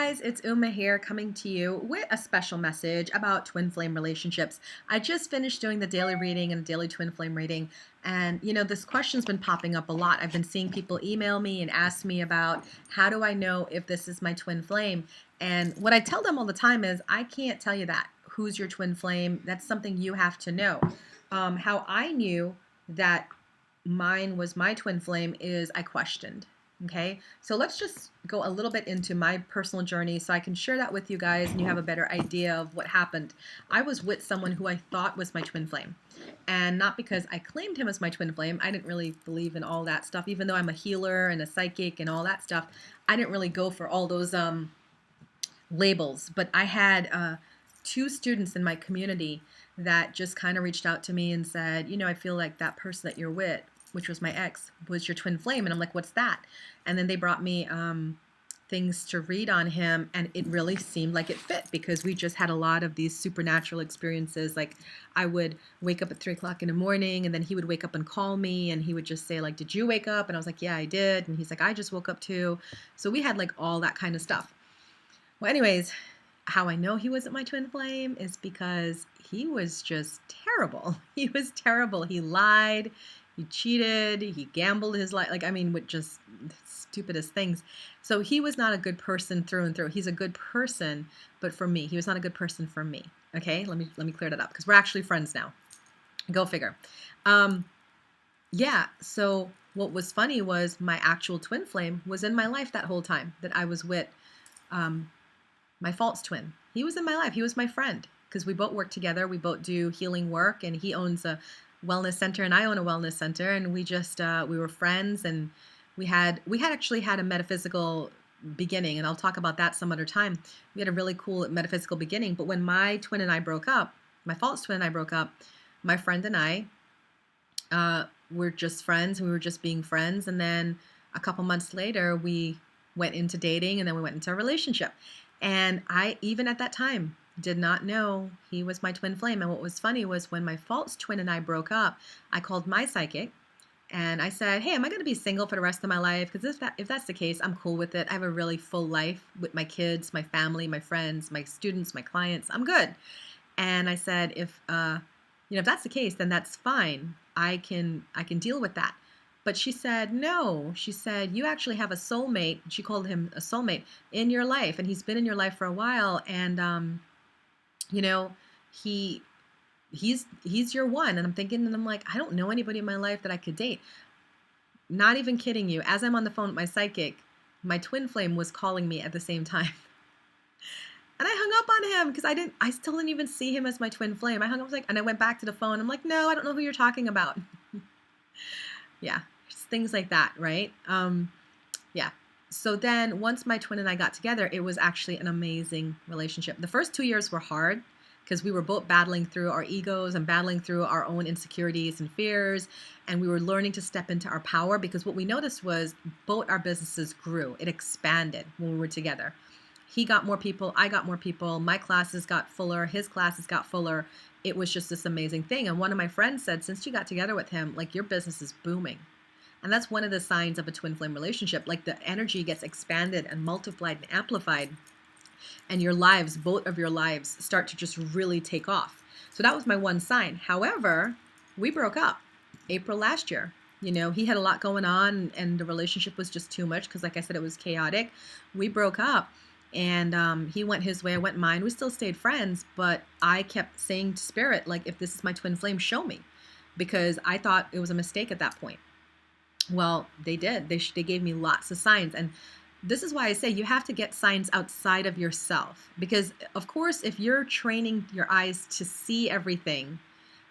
guys, it's Uma here coming to you with a special message about twin flame relationships. I just finished doing the daily reading and daily twin flame reading, and this question's been popping up a lot. I've been seeing people email me and ask me about how do I know if this is my twin flame? And what I tell them all the time is I can't tell you that. Who's your twin flame? That's something you have to know. How I knew that mine was my twin flame is I questioned. Okay, so let's just go a little bit into my personal journey so I can share that with you guys and you have a better idea of what happened. I was with someone who I thought was my twin flame, and not because I claimed him as my twin flame. I didn't really believe in all that stuff, even though I'm a healer and a psychic and all that stuff. I didn't really go for all those labels, but I had two students in my community that just kind of reached out to me and said, I feel like that person that you're with, which was my ex, was your twin flame. And I'm like, what's that? And then they brought me things to read on him, and it really seemed like it fit because we just had a lot of these supernatural experiences. Like I would wake up at 3 o'clock in the morning, and then he would wake up and call me, and he would just say like, did you wake up? And I was like, yeah, I did. And he's like, I just woke up too. So we had like all that kind of stuff. Well, anyways, how I know he wasn't my twin flame is because he was just terrible. He was terrible. He lied. He cheated, he gambled his life, with just stupidest things. So he was not a good person through and through. He's a good person, but for me, he was not a good person for me. Okay, let me clear that up because we're actually friends now. Go figure. Yeah, so what was funny was my actual twin flame was in my life that whole time that I was with my false twin. He was in my life. He was my friend because we both work together. We both do healing work, and he owns a wellness center and I own a wellness center, and we just we were friends, and we had actually had a metaphysical beginning, and I'll talk about that some other time. We had a really cool metaphysical beginning, but when my twin and I broke up, my false twin and I broke up, my friend and I were just friends. We were just being friends, and then a couple months later we went into dating, and then we went into a relationship, and I even at that time did not know he was my twin flame. And what was funny was when my false twin and I broke up, I called my psychic and I said, hey, am I going to be single for the rest of my life? Because if that's the case, I'm cool with it. I have a really full life with my kids, my family, my friends, my students, my clients. I'm good. And I said, if that's the case, then that's fine. I can deal with that. But she said, no. She said, you actually have a soulmate. She called him a soulmate in your life. And he's been in your life for a while. And, he's your one. And I'm thinking, and I'm like, I don't know anybody in my life that I could date. Not even kidding you. As I'm on the phone with my psychic, my twin flame was calling me at the same time. And I hung up on him because I still didn't even see him as my twin flame. I hung up and I went back to the phone. I'm like, no, I don't know who you're talking about. Yeah, just things like that, right? Yeah. So then once my twin and I got together, it was actually an amazing relationship. The first 2 years were hard because we were both battling through our egos and battling through our own insecurities and fears. And we were learning to step into our power because what we noticed was both our businesses grew. It expanded when we were together. He got more people. I got more people. My classes got fuller. His classes got fuller. It was just this amazing thing. And one of my friends said, since you got together with him, like your business is booming. And that's one of the signs of a twin flame relationship. Like the energy gets expanded and multiplied and amplified. And your lives, both of your lives, start to just really take off. So that was my one sign. However, we broke up April last year. He had a lot going on and the relationship was just too much because, like I said, it was chaotic. We broke up and he went his way, I went mine. We still stayed friends, but I kept saying to Spirit, like, if this is my twin flame, show me. Because I thought it was a mistake at that point. Well, they did. They gave me lots of signs. And this is why I say you have to get signs outside of yourself. Because, of course, if you're training your eyes to see everything,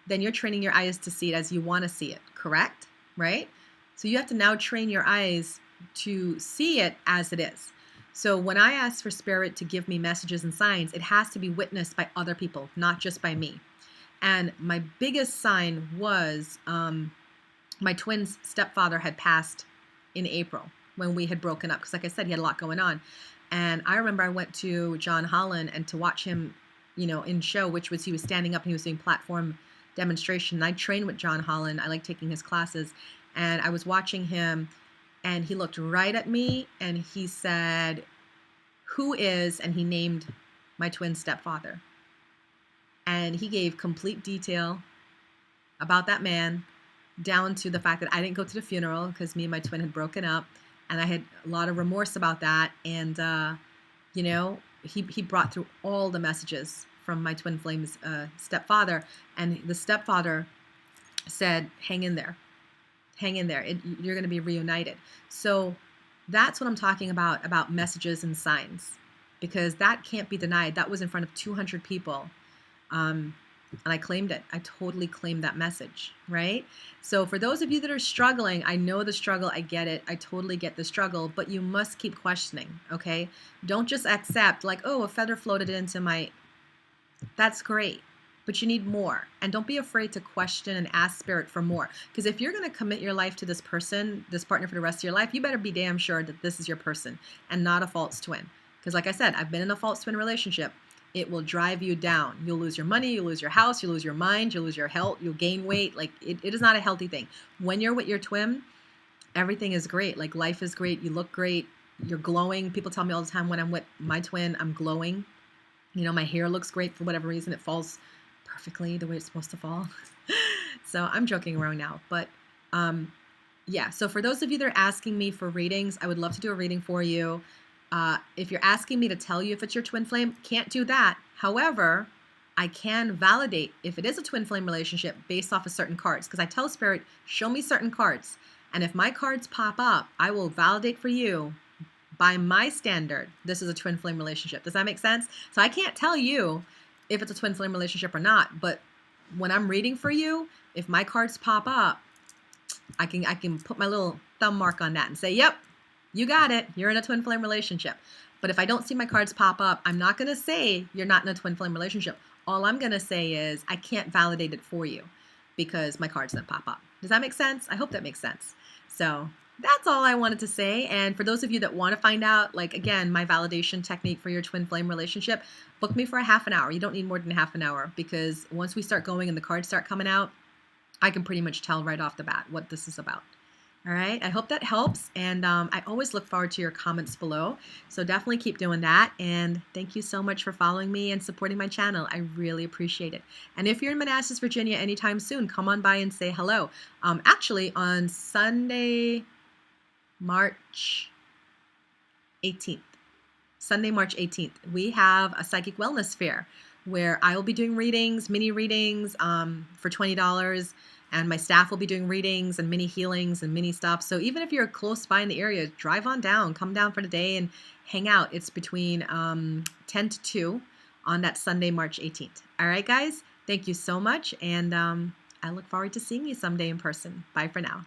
then you're training your eyes to see it as you want to see it, correct? Right? So you have to now train your eyes to see it as it is. So when I ask for Spirit to give me messages and signs, it has to be witnessed by other people, not just by me. And my biggest sign was my twin's stepfather had passed in April when we had broken up. Because like I said, he had a lot going on. And I remember I went to John Holland and to watch him, in show, which was he was standing up and he was doing platform demonstration. And I trained with John Holland. I like taking his classes. And I was watching him and he looked right at me and he said, who is, and he named my twin stepfather. And he gave complete detail about that man, down to the fact that I didn't go to the funeral because me and my twin had broken up, and I had a lot of remorse about that. And you know, he brought through all the messages from my twin flame's stepfather, and the stepfather said, "Hang in there, hang in there. You're going to be reunited." So that's what I'm talking about messages and signs, because that can't be denied. That was in front of 200 people. And I claimed it. I totally claimed that message, right? So for those of you that are struggling, I know the struggle. I get it. I totally get the struggle, but you must keep questioning, okay? Don't just accept like, oh, a feather floated into my, that's great, but you need more. And don't be afraid to question and ask spirit for more. Because if you're going to commit your life to this person, this partner for the rest of your life, you better be damn sure that this is your person and not a false twin. Because like I said, I've been in a false twin relationship. It will drive you down. You'll lose your money, you'll lose your house, you'll lose your mind, you'll lose your health, you'll gain weight. Like it is not a healthy thing. When you're with your twin, everything is great. Like life is great. You look great. You're glowing. People tell me all the time when I'm with my twin, I'm glowing. You know, my hair looks great for whatever reason. It falls perfectly the way it's supposed to fall. So I'm joking around now. But yeah, so for those of you that are asking me for readings, I would love to do a reading for you. If you're asking me to tell you if it's your twin flame, can't do that. However, I can validate if it is a twin flame relationship based off of certain cards, because I tell spirit, show me certain cards. And if my cards pop up, I will validate for you by my standard, this is a twin flame relationship. Does that make sense? So I can't tell you if it's a twin flame relationship or not, but when I'm reading for you, if my cards pop up, I can put my little thumb mark on that and say, yep, you got it. You're in a twin flame relationship. But if I don't see my cards pop up, I'm not going to say you're not in a twin flame relationship. All I'm going to say is I can't validate it for you because my cards didn't pop up. Does that make sense? I hope that makes sense. So that's all I wanted to say. And for those of you that want to find out, like, again, my validation technique for your twin flame relationship, book me for a half an hour. You don't need more than a half an hour, because once we start going and the cards start coming out, I can pretty much tell right off the bat what this is about. All right. I hope that helps. And I always look forward to your comments below. So definitely keep doing that. And thank you so much for following me and supporting my channel. I really appreciate it. And if you're in Manassas, Virginia anytime soon, come on by and say hello. Actually, on Sunday, March 18th, we have a psychic wellness fair where I will be doing readings, mini readings for $20. And my staff will be doing readings and mini healings and mini stuff. So even if you're close by in the area, drive on down, come down for the day and hang out. It's between 10 to 2 on that Sunday, March 18th. All right, guys, thank you so much. And I look forward to seeing you someday in person. Bye for now.